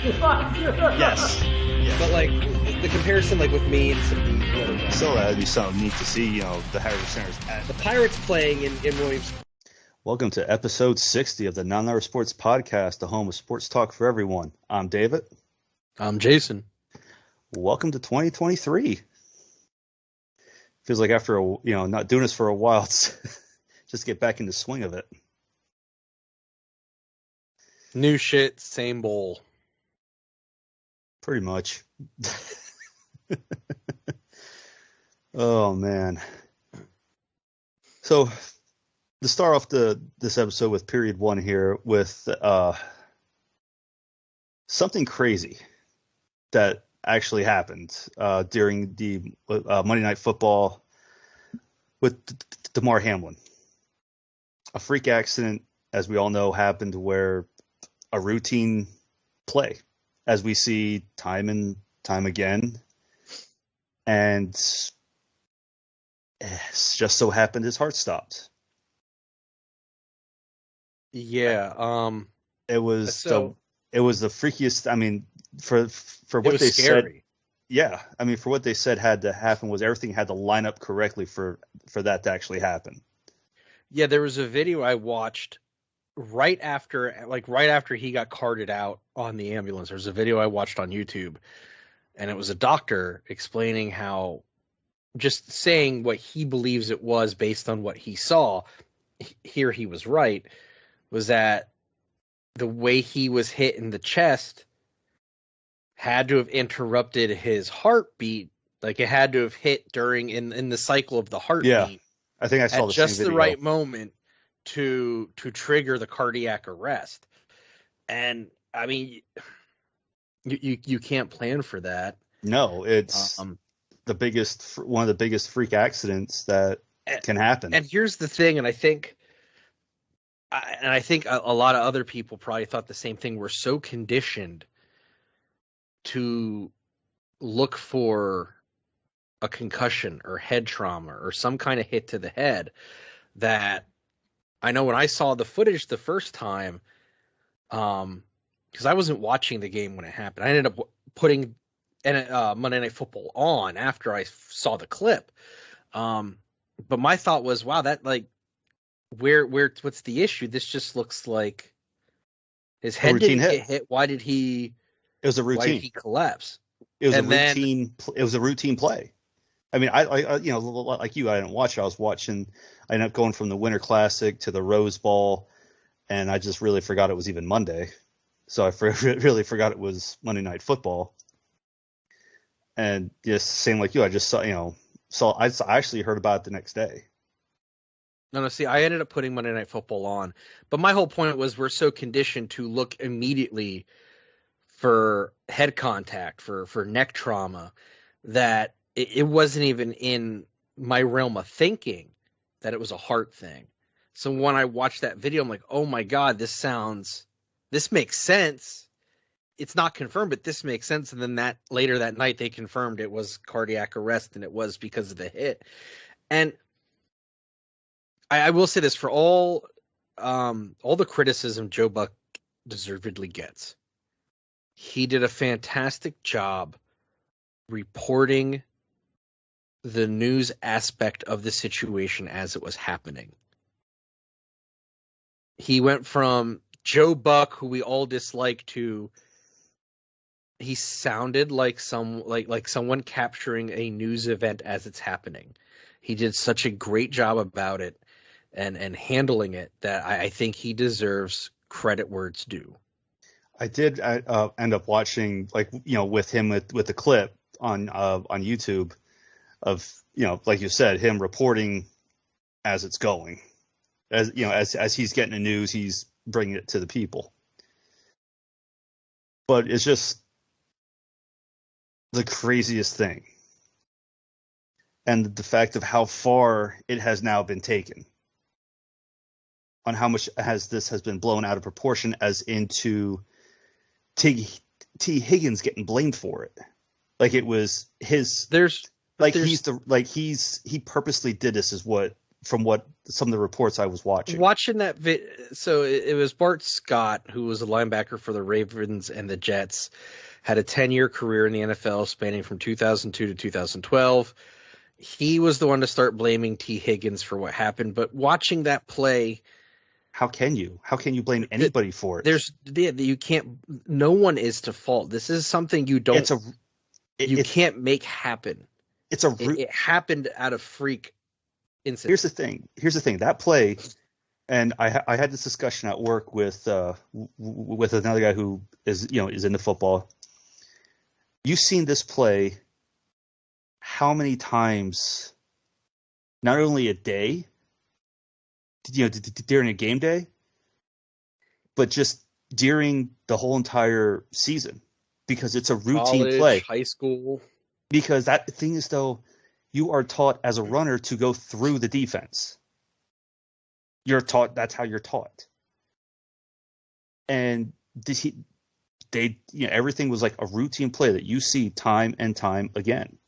Yes. Yeah. But like the comparison, like with me and some of the other guys. So that'd be something neat to see, the Harris Centers. The Pirates playing in Williams. Welcome to episode 60 of the Non-Hour Sports Podcast, the home of sports talk for everyone. I'm David. I'm Jason. Welcome to 2023. Feels like after not doing this for a while, it's just get back in the swing of it. New shit, same bowl. Pretty much. Oh man. So to start off this episode with period one here with something crazy that actually happened during the Monday Night Football with Damar Hamlin. A freak accident, as we all know, happened where a routine play, as we see time and time again. And it just so happened his heart stopped. Yeah. It was the freakiest. I mean, for what they scary. said. Yeah, I mean, for what they said had to happen was everything had to line up correctly for that to actually happen. Yeah, there was a video I watched right after he got carted out on the ambulance. There's a video I watched on YouTube, and it was a doctor explaining how, just saying what he believes it was based on what he saw. Here he was right, was that the way he was hit in the chest had to have interrupted his heartbeat. Like it had to have hit during in the cycle of the heartbeat. Yeah, I think I saw at the just same the video. right moment to trigger the cardiac arrest. And I mean, you can't plan for that. No, it's one of the biggest freak accidents that can happen. And here's the thing, and I think a lot of other people probably thought the same thing. We're so conditioned to look for a concussion or head trauma or some kind of hit to the head that I know when I saw the footage the first time, because I wasn't watching the game when it happened. I ended up putting Monday Night Football on after I saw the clip. But my thought was, wow, that like, what's the issue? This just looks like his head didn't get hit. Why did he? It was a routine. Why did he collapse? It was It was a routine play. I mean, I like you, I didn't watch it. I was watching. I ended up going from the Winter Classic to the Rose Bowl, and I just really forgot it was even Monday. So I really forgot it was Monday Night Football. And just same like you, I just saw. I actually heard about it the next day. No, see, I ended up putting Monday Night Football on. But my whole point was we're so conditioned to look immediately for head contact, for neck trauma, that it wasn't even in my realm of thinking that it was a heart thing. So when I watched that video, I'm like, oh my God, this makes sense. It's not confirmed, but this makes sense. And then later that night, they confirmed it was cardiac arrest and it was because of the hit. And I will say this, for all the criticism Joe Buck deservedly gets, he did a fantastic job reporting the news aspect of the situation as it was happening. He went from Joe Buck, who we all dislike, to he sounded like someone capturing a news event as it's happening. He did such a great job about it and handling it that I think he deserves credit where it's due. I did end up watching, with him with the clip on YouTube of, like you said, him reporting as it's going, as he's getting the news, he's bringing it to the people. But it's just the craziest thing, and the fact of how far it has now been taken, on how much this has been blown out of proportion, as into T. Higgins getting blamed for it. Like it was his. He purposely did this, is what from what some of the reports I was watching. Watching that so it was Bart Scott, who was a linebacker for the Ravens and the Jets, had a 10-year career in the NFL spanning from 2002 to 2012. He was the one to start blaming T. Higgins for what happened. But watching that play, how can you blame anybody for it? You can't. No one is to fault. This is something you don't. You can't make happen. It happened out of freak incident. Here's the thing. That play, and I had this discussion at work with another guy who is into football. You've seen this play how many times? Not only a day, during a game day, but just during the whole entire season, because it's a routine play. High school. Because that thing is, though, you are taught as a runner to go through the defense. That's how you're taught. And everything was like a routine play that you see time and time again.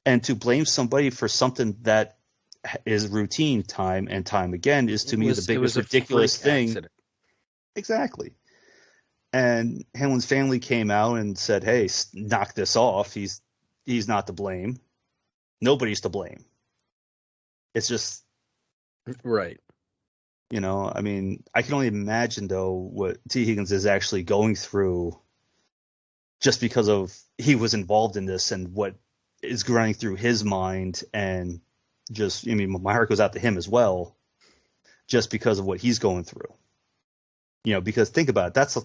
And to blame somebody for something that is routine time and time again is, to me, the biggest ridiculous thing. Accident. Exactly. And Hamlin's family came out and said, "Hey, knock this off. He's not to blame. Nobody's to blame. It's just right." I mean, I can only imagine, though, what T. Higgins is actually going through, just because of he was involved in this and what is running through his mind, and just, my heart goes out to him as well, just because of what he's going through. Because think about it, that's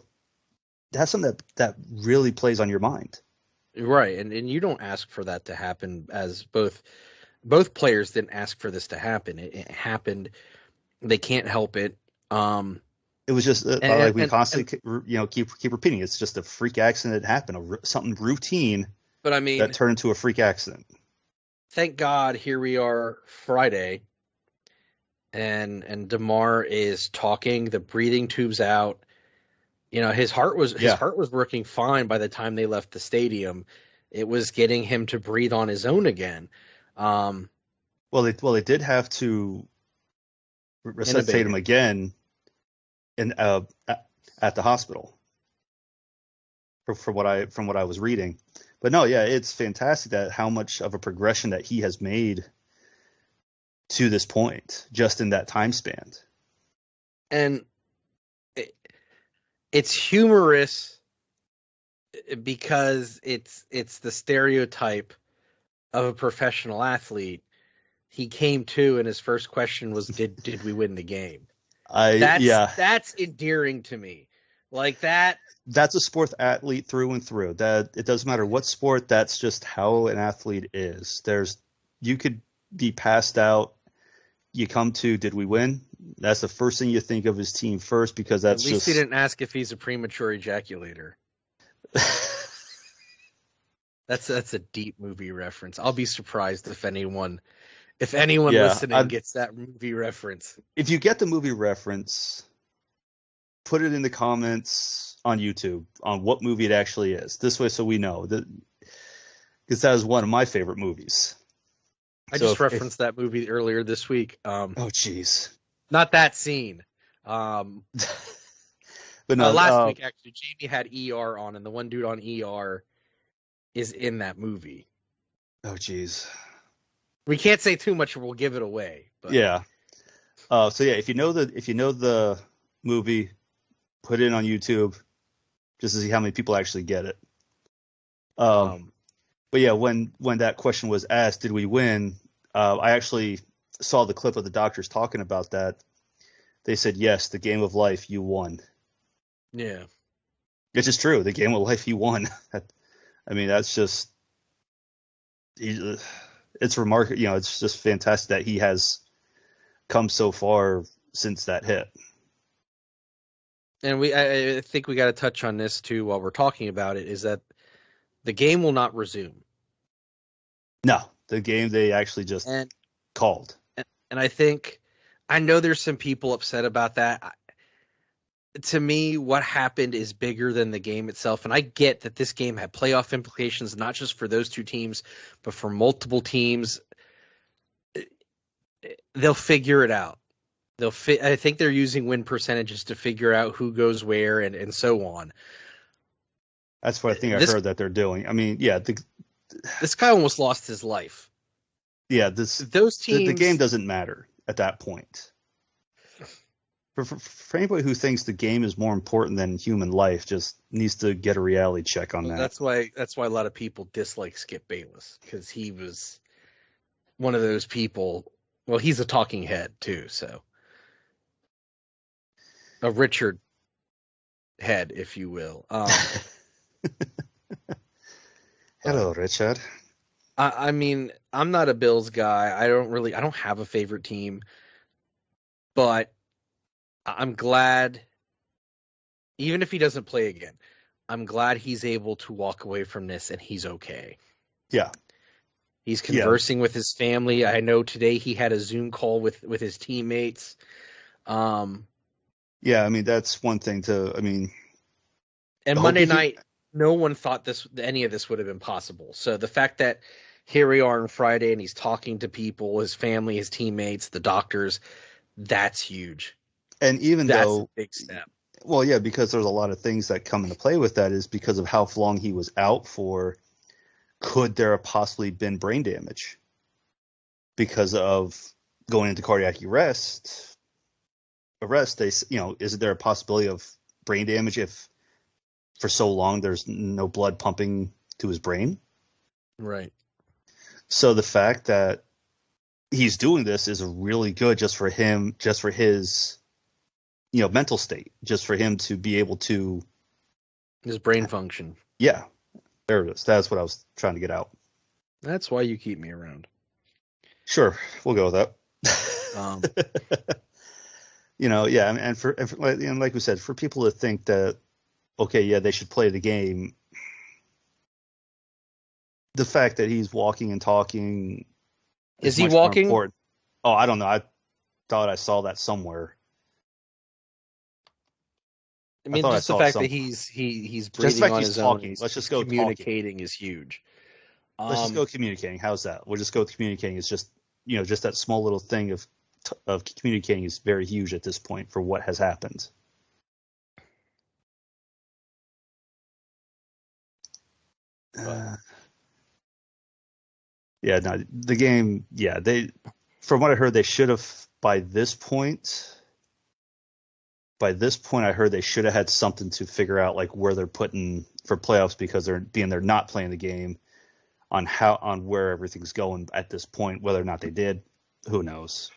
something that really plays on your mind. Right. And you don't ask for that to happen, as both players didn't ask for this to happen. It happened. They can't help it. It was just we constantly keep repeating. It's just a freak accident that happened, something routine. But I mean, that turned into a freak accident. Thank God, here we are Friday, and Damar is talking. The breathing tube's out. His heart was working fine by the time they left the stadium. It was getting him to breathe on his own again. Well, they did have to resuscitate him again at the hospital, from what I was reading. But no, yeah, it's fantastic that how much of a progression that he has made to this point, just in that time span. And it's humorous because it's the stereotype of a professional athlete. He came to, and his first question was, "Did we win the game?" That's endearing to me. Like that. That's a sports athlete through and through. That it doesn't matter what sport. That's just how an athlete is. You could be passed out. You come to, did we win? That's the first thing you think of his team first, because that's at least he didn't ask if he's a premature ejaculator. That's a deep movie reference. I'll be surprised if anyone listening gets that movie reference. If you get the movie reference, put it in the comments on YouTube on what movie it actually is. This way, so we know that, because that is one of my favorite movies. I just referenced that movie earlier this week. Oh, jeez. Not that scene. But no, last week, actually, Jamie had ER on, and the one dude on ER is in that movie. Oh, jeez. We can't say too much, or we'll give it away. But. Yeah. So yeah, if you know the movie, put it on YouTube, just to see how many people actually get it. But yeah, when that question was asked, did we win? I actually saw the clip of the doctors talking about that. They said, yes, the game of life, you won. Yeah. It's just true. The game of life, you won. I mean, that's just, it's remarkable. It's just fantastic that he has come so far since that hit. And I think we got to touch on this too while we're talking about it, is that the game will not resume. No, the game they actually just called. And I know there's some people upset about that. To me, what happened is bigger than the game itself. And I get that this game had playoff implications, not just for those two teams, but for multiple teams. they'll figure it out. I think they're using win percentages to figure out who goes where and so on. That's what I think I heard that they're doing. I mean, yeah, this guy almost lost his life. Yeah, those teams. The game doesn't matter at that point. For anybody who thinks the game is more important than human life, just needs to get a reality check on that. That's why a lot of people dislike Skip Bayless, because he was one of those people. Well, he's a talking head too, so a Richard head, if you will. Hello, Richard. I mean, I'm not a Bills guy. I don't have a favorite team, but I'm glad, even if he doesn't play again, I'm glad he's able to walk away from this and he's okay. Yeah. He's conversing with his family. I know today he had a Zoom call with his teammates. Yeah, I mean, that's one thing and Monday night, no one thought any of this would have been possible. So the fact that here we are on Friday and he's talking to people, his family, his teammates, the doctors, that's huge. And even that's though a big step. Well, yeah, because there's a lot of things that come into play with that is because of how long he was out for. Could there have possibly been brain damage because of going into cardiac arrest? Is there a possibility of brain damage if for so long there's no blood pumping to his brain? Right. So the fact that he's doing this is really good just for him, just for his, mental state, just for him to be able to. His brain function. Yeah. There it is. That's what I was trying to get out. That's why you keep me around. Sure. We'll go with that. Yeah. And like we said, for people to think that, okay, yeah, they should play the game. The fact that he's walking and talking. Is he walking? Oh, I don't know. I thought I saw that somewhere. I mean, just the fact that he's breathing on his own. Let's just go communicating is huge. Let's just go communicating. How's that? We'll just go with communicating. It's just just that small little thing of communicating is very huge at this point for what has happened. Yeah, no, the game. Yeah, from what I heard, they should have by this point. By this point, I heard they should have had something to figure out like where they're putting for playoffs because they're not playing the game on where everything's going at this point. Whether or not they did, who knows?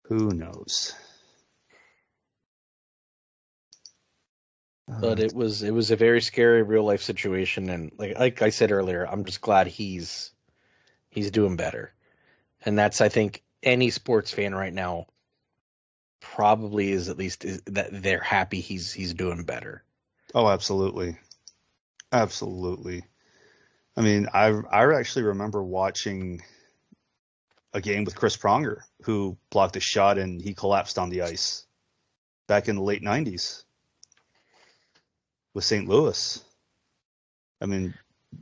Who knows? But it was a very scary real life situation, and like I said earlier, I'm just glad he's doing better, and that's I think any sports fan right now. Probably is at least that they're happy he's doing better. Oh, absolutely. Absolutely. I mean, I actually remember watching a game with Chris Pronger, who blocked a shot and he collapsed on the ice back in the late 90s with St. Louis. I mean,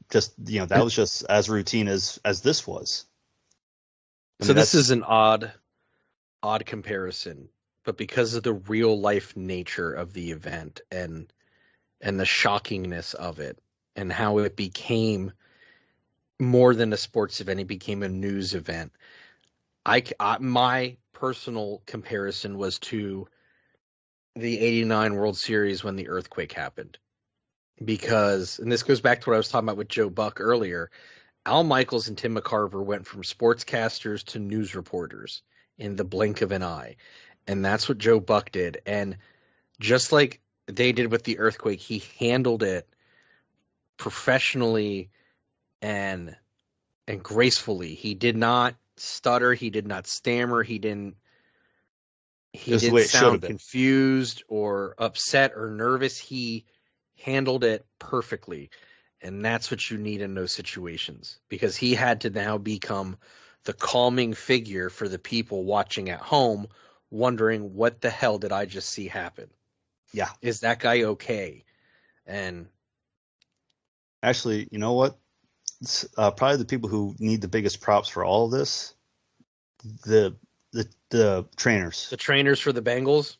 just that was just as routine as this was. So this is an odd comparison. But because of the real life nature of the event and the shockingness of it and how it became more than a sports event, it became a news event. My personal comparison was to the 89 World Series when the earthquake happened. Because, and this goes back to what I was talking about with Joe Buck earlier, Al Michaels and Tim McCarver went from sportscasters to news reporters in the blink of an eye. And that's what Joe Buck did. And just like they did with the earthquake, he handled it professionally and gracefully. He did not stutter. He did not stammer. He didn't sound confused or upset or nervous. He handled it perfectly. And that's what you need in those situations, because he had to now become the calming figure for the people watching at home, wondering what the hell did I just see happen? Yeah. Is that guy okay? And actually, you know what? Probably the people who need the biggest props for all of this the trainers. The trainers for the Bengals.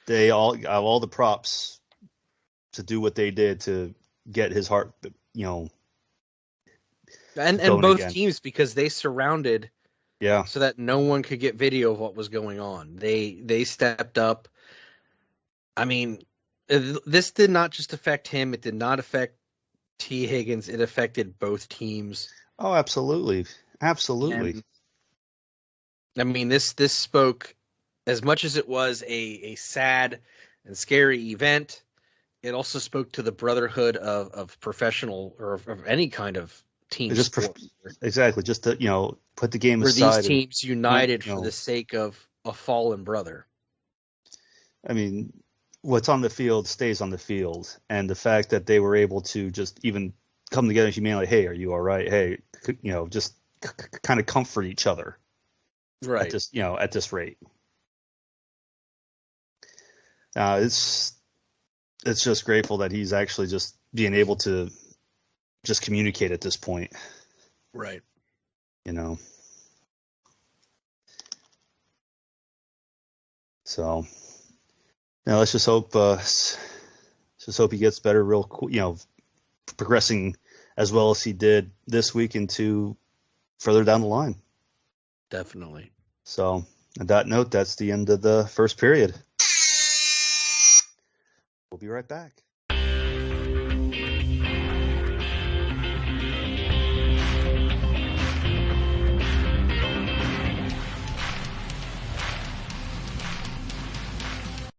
They all have all the props to do what they did to get his heart, and going both again. teams, because they surrounded Yeah. so that no one could get video of what was going on. They stepped up. I mean, this did not just affect him. It did not affect T. Higgins. It affected both teams. Oh, absolutely. Absolutely. And, I mean, this spoke, as much as it was a sad and scary event, it also spoke to the brotherhood of professional or of any kind of team sport. Exactly. Just to, put the game where aside. These teams united and, for the sake of a fallen brother. I mean, what's on the field stays on the field. And the fact that they were able to just even come together and humanely, like, hey, are you all right? Hey, just kind of comfort each other. Right. At this rate. It's just grateful that he's actually just being able to just communicate at this point. Right. So now let's just hope he gets better real quick, progressing as well as he did this week into further down the line. Definitely. So on that note, that's the end of the first period. We'll be right back.